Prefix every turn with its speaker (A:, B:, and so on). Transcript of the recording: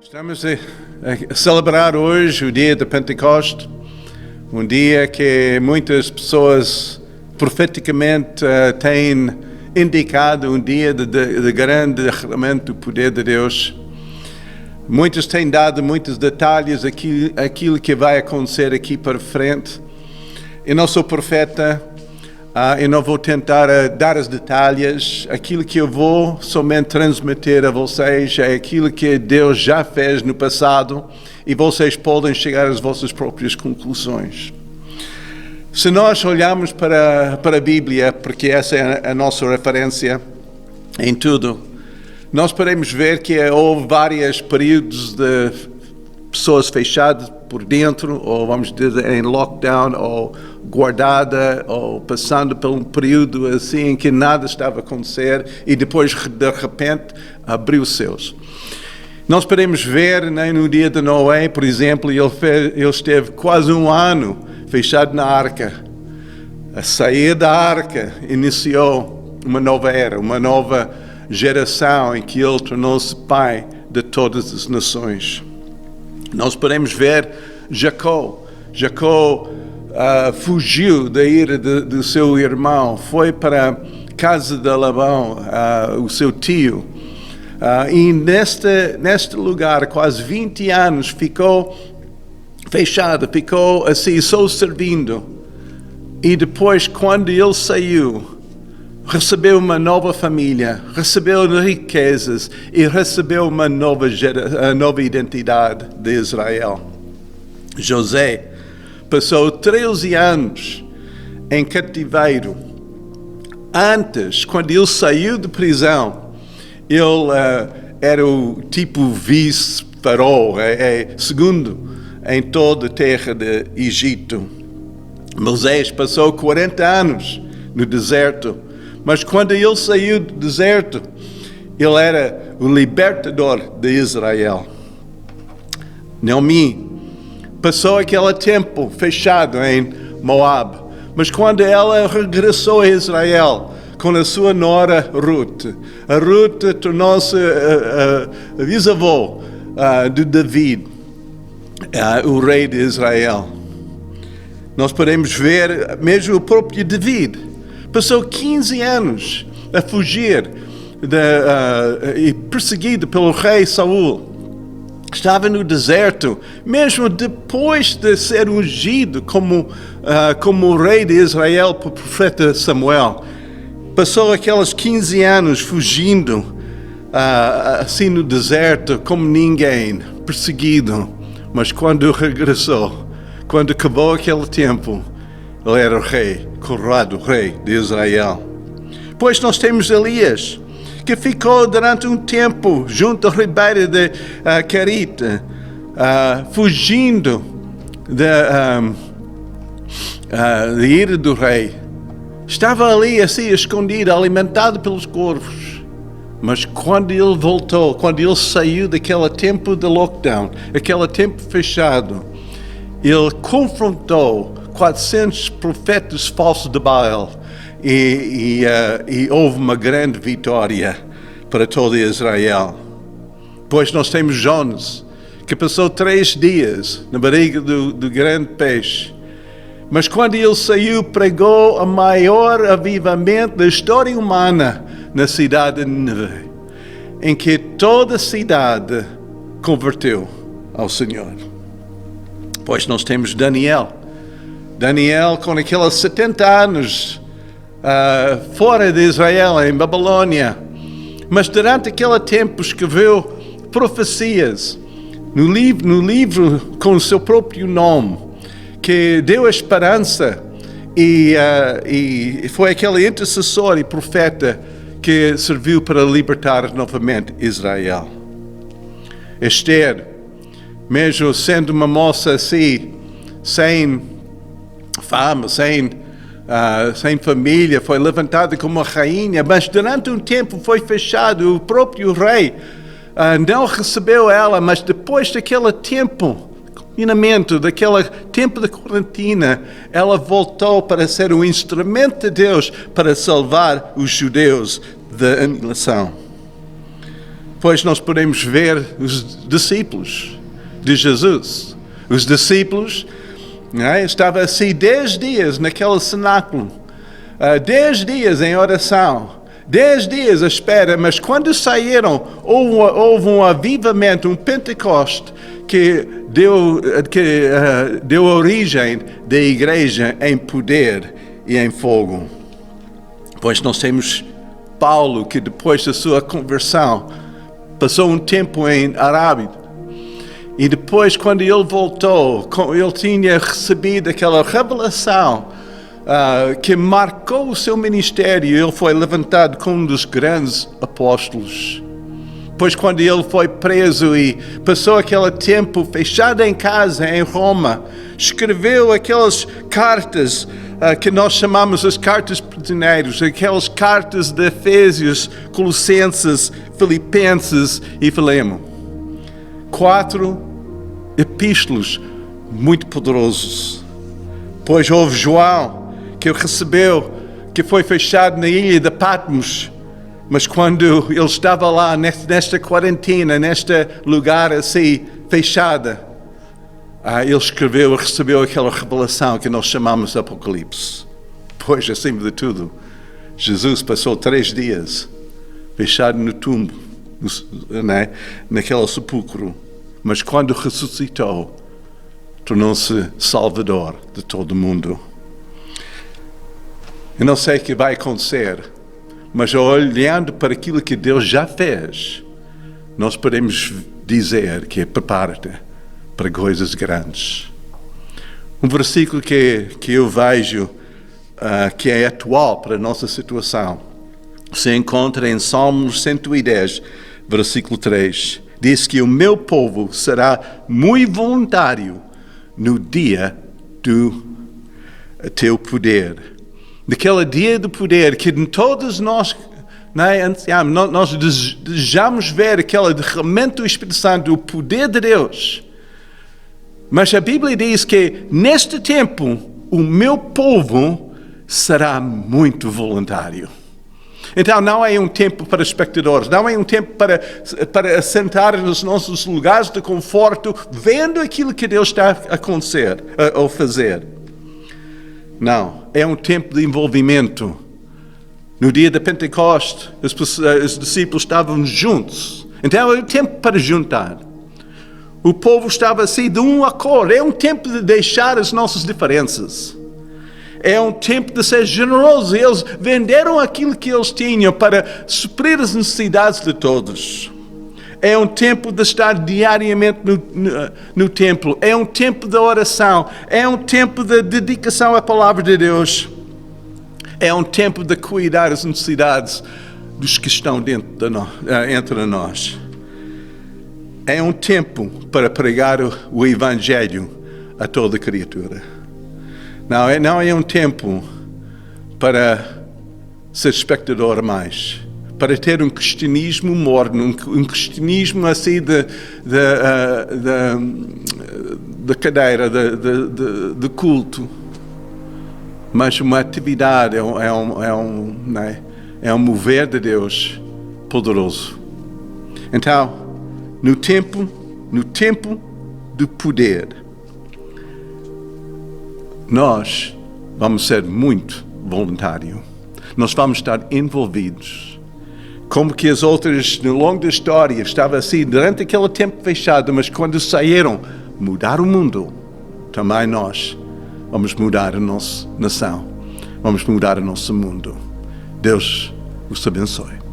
A: Estamos a celebrar hoje o dia de Pentecostes, um dia que muitas pessoas profeticamente têm indicado um dia de grande derramamento do poder de Deus. Muitos têm dado muitos detalhes aquilo que vai acontecer aqui para frente. Eu não sou profeta, eu não vou tentar dar os detalhes. Aquilo que eu vou somente transmitir a vocês é aquilo que Deus já fez no passado e vocês podem chegar às vossas próprias conclusões. Se nós olharmos para a Bíblia, porque essa é a nossa referência em tudo, nós podemos ver que houve vários períodos de pessoas fechadas por dentro, ou vamos dizer em lockdown, ou guardada, ou passando por um período assim em que nada estava a acontecer e depois de repente abriu os seus. Nós podemos ver no dia de Noé, por exemplo, ele esteve quase um ano fechado na arca. A sair da arca iniciou uma nova era, uma nova geração em que ele tornou-se pai de todas as nações. Nós podemos ver Jacó. Jacó fugiu da ira do seu irmão, foi para a casa de Labão, o seu tio. E neste lugar, quase 20 anos, ficou fechado, ficou assim, só servindo. E depois, quando ele saiu, recebeu uma nova família, recebeu riquezas e recebeu uma nova identidade de Israel. José passou 13 anos em cativeiro. Antes, quando ele saiu de prisão, ele era o tipo vice-faraó, segundo em toda a terra de Egito. Moisés passou 40 anos no deserto. Mas quando ele saiu do deserto, ele era o libertador de Israel. Naomi passou aquele tempo fechado em Moab. Mas quando ela regressou a Israel com a sua nora Ruth, a Ruth tornou-se a bisavó de David, o rei de Israel. Nós podemos ver mesmo o próprio David. Passou 15 anos a fugir e perseguido pelo rei Saul. Estava no deserto, mesmo depois de ser ungido como rei de Israel pelo profeta Samuel. Passou aqueles 15 anos fugindo, assim no deserto, como ninguém, perseguido. Mas quando regressou, quando acabou aquele tempo, ele era o rei, coroado rei de Israel. Depois nós temos Elias, que ficou durante um tempo junto à ribeira de Carite, fugindo da ira do rei. Estava ali assim escondido, alimentado pelos corvos. Mas quando ele voltou, quando ele saiu daquele tempo de lockdown, aquele tempo fechado, ele confrontou 400 profetas falsos de Baal e houve uma grande vitória para todo Israel. Depois nós temos Jonas, que passou 3 dias na barriga do grande peixe. Mas quando ele saiu, pregou o maior avivamento da história humana na cidade de Nínive, em que toda a cidade converteu ao Senhor. Depois nós temos Daniel, com aqueles 70 anos fora de Israel, em Babilônia. Mas durante aquele tempo escreveu profecias no livro com o seu próprio nome, que deu a esperança e foi aquele intercessor e profeta que serviu para libertar novamente Israel. Esther, mesmo sendo uma moça assim, sem fama, sem família, foi levantada como uma rainha, mas durante um tempo foi fechado. O próprio rei não recebeu ela, mas depois daquele tempo, daquele tempo de quarentena, ela voltou para ser um instrumento de Deus para salvar os judeus da aniquilação. Pois nós podemos ver os discípulos de Jesus. Os discípulos estavam assim 10 dias naquele cenáculo, 10 dias em oração, 10 dias à espera, mas quando saíram, houve um avivamento, um Pentecoste, que deu origem da igreja em poder e em fogo. Pois nós temos Paulo, que depois da sua conversão, passou um tempo em Arábia. E depois, quando ele voltou, ele tinha recebido aquela revelação que marcou o seu ministério. Ele foi levantado como um dos grandes apóstolos. Pois quando ele foi preso e passou aquele tempo fechado em casa em Roma, escreveu aquelas cartas que nós chamamos as cartas prisioneiros, aquelas cartas de Efésios, Colossenses, Filipenses e Filemon. 4 epístolas muito poderosos. Pois houve João, que recebeu, que foi fechado na ilha de Patmos, mas quando ele estava lá, nesta quarentena, neste lugar assim, fechada, ele escreveu e recebeu aquela revelação que nós chamamos de Apocalipse. Pois, acima de tudo, Jesus passou 3 dias fechado no túmulo, naquele sepulcro, mas quando ressuscitou, tornou-se Salvador de todo o mundo. Eu não sei o que vai acontecer, mas olhando para aquilo que Deus já fez, nós podemos dizer que prepara-te para coisas grandes. Um versículo que eu vejo que é atual para a nossa situação se encontra em Salmos 110, versículo 3. Diz que o meu povo será muito voluntário no dia do teu poder. Naquele dia do poder que todos nós ansiamos, nós desejamos ver aquele derramamento do Espírito Santo, o poder de Deus. Mas a Bíblia diz que neste tempo o meu povo será muito voluntário. Então não é um tempo para espectadores, não é um tempo para sentar nos nossos lugares de conforto, vendo aquilo que Deus está a acontecer, a fazer. Não, é um tempo de envolvimento. No dia da Pentecoste, os discípulos estavam juntos. Então é um tempo para juntar. O povo estava assim de um acordo. É um tempo de deixar as nossas diferenças. É um tempo de ser generoso. Eles venderam aquilo que eles tinham para suprir as necessidades de todos. É um tempo de estar diariamente no templo. É um tempo de oração. É um tempo de dedicação à palavra de Deus. É um tempo de cuidar das necessidades dos que estão entre nós. É um tempo para pregar o Evangelho a toda criatura. Não é um tempo para ser espectador mais, para ter um cristianismo morno, um cristianismo assim de cadeira, de culto, mas uma atividade, é um mover de Deus poderoso. Então, no tempo do poder, nós vamos ser muito voluntários. Nós vamos estar envolvidos. Como que as outras, no longo da história, estavam assim, durante aquele tempo fechado, mas quando saíram, mudar o mundo. Também nós vamos mudar a nossa nação. Vamos mudar o nosso mundo. Deus os abençoe.